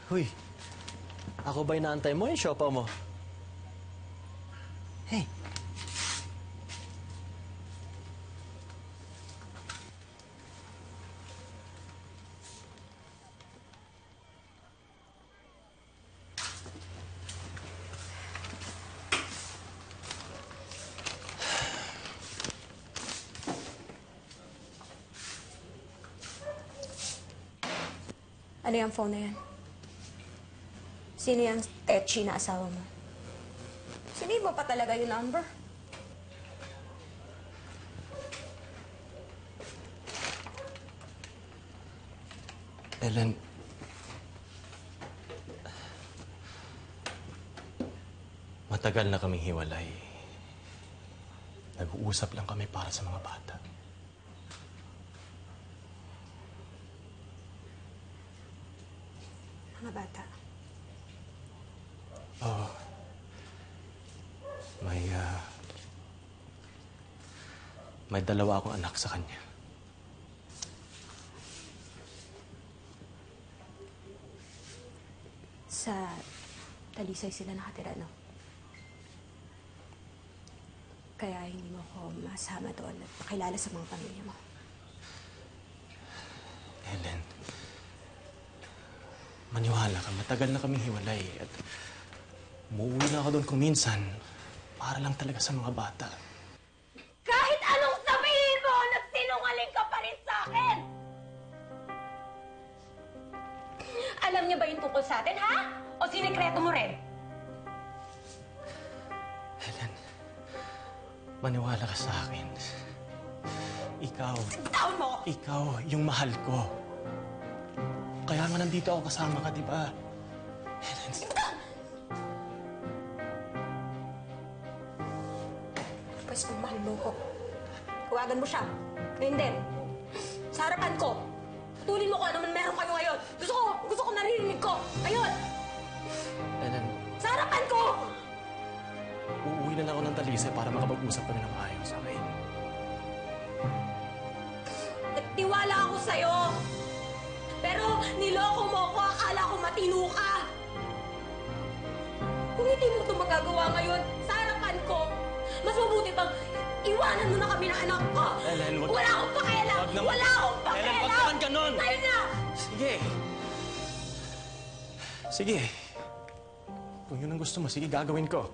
Huy, ako ba inaantay mo yung siopa mo? Hey. Ano yung phone na yan? Sino yung Techi na asawa mo? Sino mo pa talaga yung number? Ellen, matagal na kaming hiwalay. Nag-uusap lang kami para sa mga bata. Mga bata? Oo. May dalawa akong anak sa kanya. Sa Talisay sila nakatira, no? Kaya hindi mo ko masama doon at makilala sa mga pamilya mo. Ellen, maniwala ka, matagal na kaming hiwalay at umuwi na ako doon kung minsan para lang talaga sa mga bata. Kahit anong sabihin mo, nagsinungaling ka pa rin sa akin! Alam niya ba yung tungkol sa atin, ha? O sinikreto mo rin? Ellen, maniwala ka sa akin. Down mo! Ikaw yung mahal ko. Kaya nga nandito ako kasama ka, di ba? Ellen. Pwes kung mahal mo ko, tawagan mo siya. Ngayon din. Sa harapan ko. Tulin mo ko ano man meron kayo ngayon. Gusto ko naririnig ko. Ayun! Ellen, Sa harapan ko! uuwi na lang ako ng Talisay para makapag-usap kami ng maayos, okay? Nagtiwala ako sa'yo. Pero niloko mo ako. Akala ko matino ka. Kung hindi mo ito magagawa ngayon, sa harapan ko, mas mabuti pang iwanan mo na kami ng anak ko. Ellen, wag... Wala akong pakialam! Wag naman. Wala akong pakialam! Ellen, wag naman ganon! Tayo na! Sige. Sige. Kung yun ang gusto mo, sige, gagawin ko.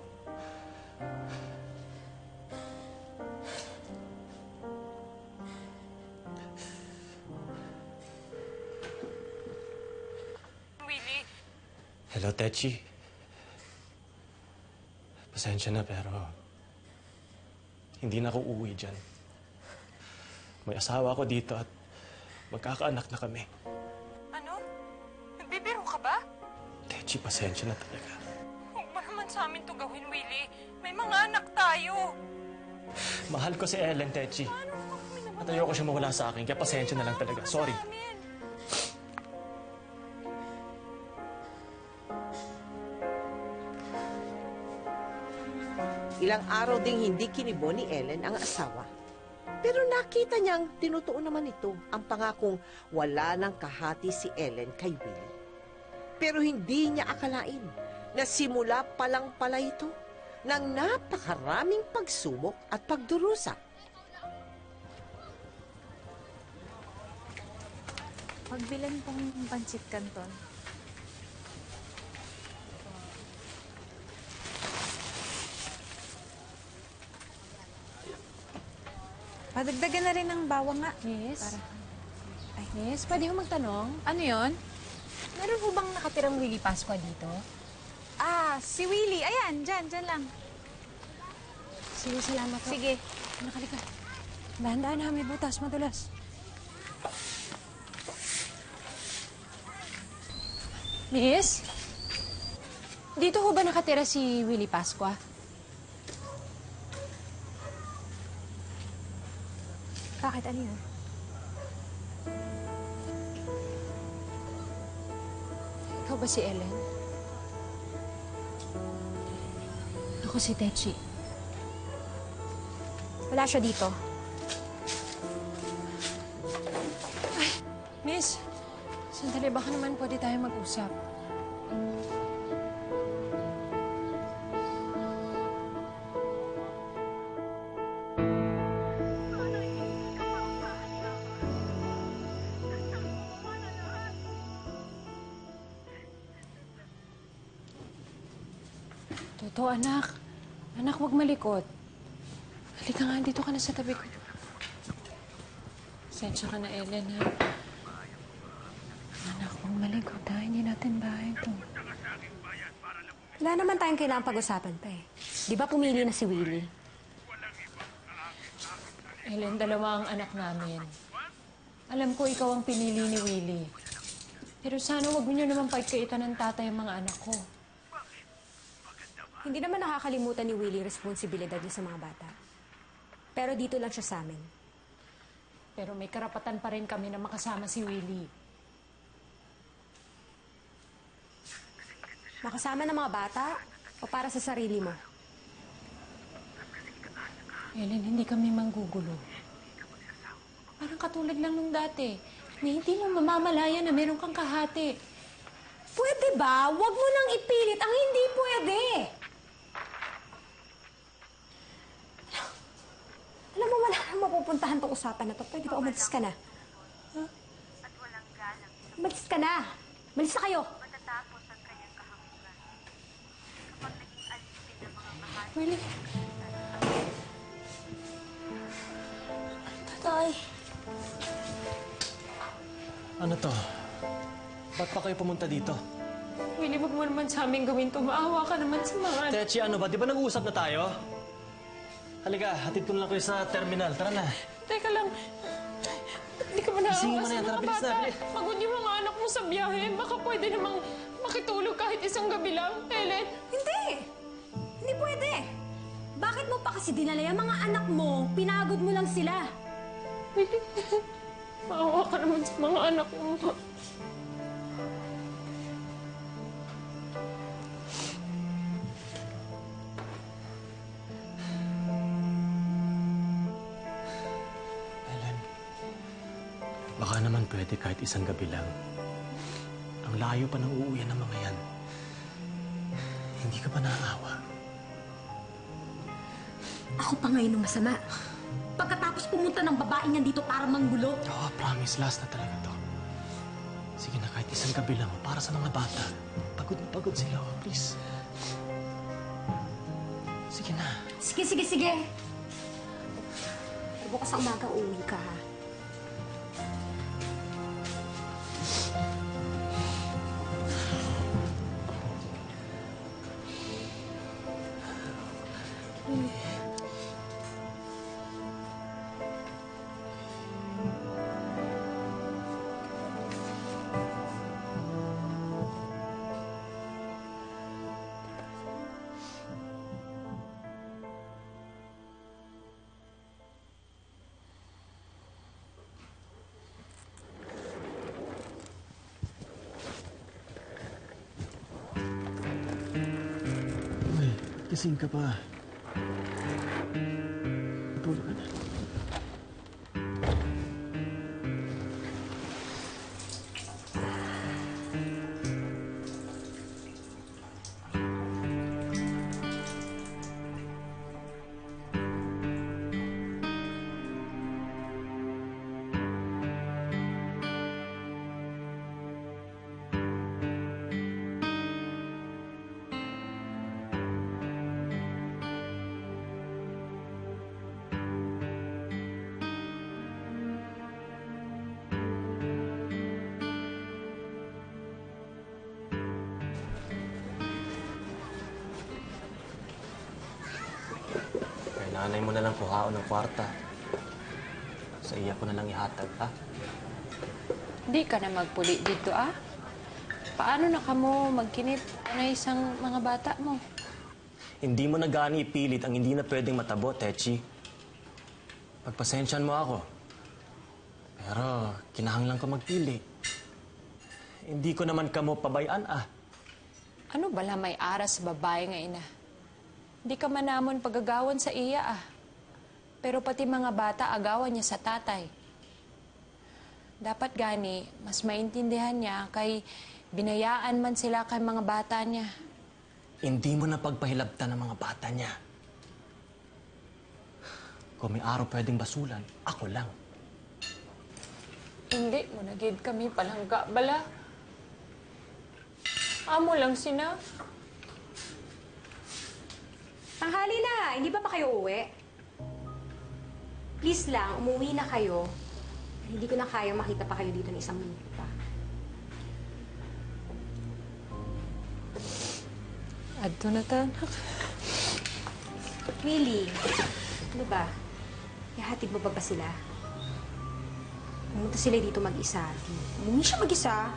Willie. Hello, Techi. Pasensya na, pero hindi na ako uuwi dyan. May asawa ako dito at magkakaanak na kami. Ano? Nagbibiro ka ba? Techi, pasensya na talaga. Huwag mo naman sa amin to gawin, Willie. May mga anak tayo. Mahal ko si Ellen, Techi. Paano naman kami naman? At ayoko siya mawala sa akin, kaya pasensya na lang talaga. Sorry. Ilang araw ding hindi kinibo ni Ellen ang asawa. Pero nakita niyang tinutuon naman ito ang pangakong wala nang kahati si Ellen kay Willie. Pero hindi niya akalain na simula pa lang pala ito ng napakaraming pagsubok at pagdurusa. Pagbilan pong pancit canton. Padagdagan na rin ng bawang nga. Miss? Para... Ay, Miss, pwede ho magtanong? Ano yon? Meron ho bang nakatirang Willie Pascua dito? Ah, si Willie. Ayan, dyan lang. Sige, salamat ho. Sige. Nakalika. Dahan-dahan ha, may butas, madulas. Miss? Dito ho ba nakatira si Willie Pascua? Bakit? Ano yun? Ikaw ba si Ellen? Ako si Techi. Wala siya dito. Miss, sandali, baka naman pwede tayo mag-usap. Toto, anak. Anak, huwag malikot. Halika nga, dito ka na sa tabi ko. Sensya ka na, Ellen, ha? Anak, huwag malikot, ha? Hindi natin bahay to. Wala naman tayong kailangang pag-usapan pa eh. Di ba pumili na si Willie? Ellen, dalawa ang anak namin. Alam ko ikaw ang pinili ni Willie. Pero sana huwag niyo naman pagkaitan ng tatay ang mga anak ko. Hindi naman nakakalimutan ni Willie responsibilidad niya sa mga bata. Pero dito lang siya sa amin. Pero may karapatan pa rin kami na makasama si Willie. Makasama ng mga bata o para sa sarili mo? Ellen, hindi kami manggugulo. Parang katulad lang nung dati, na hindi mo mamamalaya na meron kang kahati. Pwede ba? Huwag mo nang ipilit ang hindi pwede. Alam mo, wala nang mapupuntahan tong usapan na to. Pwede ba umalis ka na? Huh? Umalis ka na. Umalis na kayo. Willie? Tatay. Ano to? Ba't pa kayo pumunta dito? Willie, wag mo naman sa amin gawin to. Maawa ka naman sa mga... Techi, ano ba? Di ba nag-uusap na tayo? Halika, hatid ko na lang kayo sa terminal. Tara na. Teka lang. Hindi ka ba Gisingin naawa mo na sa yan. Tara, mga bilis na, bata? bilis. Pagod yung mga anak mo sa biyahe. Baka pwede namang makitulog kahit isang gabi lang. Ellen? Hindi! Hindi pwede! Bakit mo pa kasi dinala yung mga anak mo? Pinagod mo lang sila. Willie, maawa ka naman sa mga anak mo. Ellen, baka naman pwede kahit isang gabi lang. Ang layo pa ng uuwian ng mga yan. Hindi ka ba naaawa? Ako pa ngayon ang masama. Pagkatapos pumunta ng babaeng yan dito para manggulo. Oo, promise. Last na talaga to. Sige na, kahit isang gabi lang. Para sa mga bata. Pagod na pagod sila. Oh, please. Sige na. Sige, sige, sige. Bukas sa umaga, uuwi ka, ha? Uy, gising ka pa. Tulog ka na. Kay nanay mo na lang kuhaon ng kwarta. Sa iya ko na lang ihatag, ha? Di ka na magpuli dito, ah? Paano na kamo magkinip na isang mga bata mo? Hindi mo na gani ipilit ang hindi na pwedeng matabo, Techi. Pagpasensyan mo ako. Pero kinahanglan ko magpili. Hindi ko naman kamo pabayaan, ah. Ano bala may aras sa babae nga ina? Di ka manamon pagagawan sa iya, ah. Pero pati mga bata agawan niya sa tatay. Dapat gani, mas maintindihan niya kay binayaan man sila kay mga bata niya. Hindi mo na pagpahilabtan ng mga bata niya. Kung may araw pwedeng basulan, ako lang. Hindi mo nagid kami palangga, bala. Amo lang sina. Tanghali na, hindi ba pa kayo uwi? Please lang, umuwi na kayo. Hindi ko na kaya makita pa kayo dito ng isang minuto pa. Adto na ta, anak. Willie, ano ba? Ihatid mo ba sila? Pumunta sila dito mag-isa. Umuwi siya mag-isa.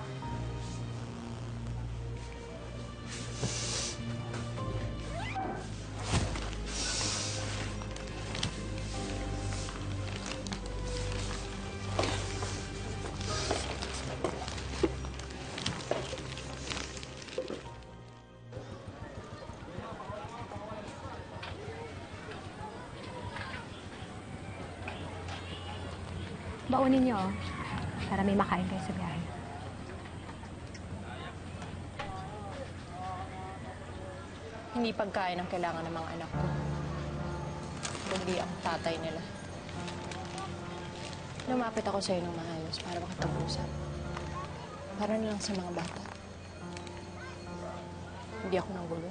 Baunin niyo, para may makain kayo sa biyahe. Hindi pagkain ang kailangan ng mga anak ko. Kundi ang tatay nila. Lumapit ako sa'yo ng maayos para makipag-usap. Para na lang sa mga bata. Hindi ako nanggulo.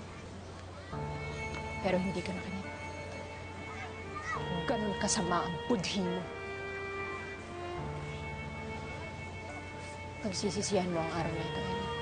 Pero hindi ka nakinig. Ganun kasama ang budhi mo. Pagsisisihan mo ang araw na ito, Ellen.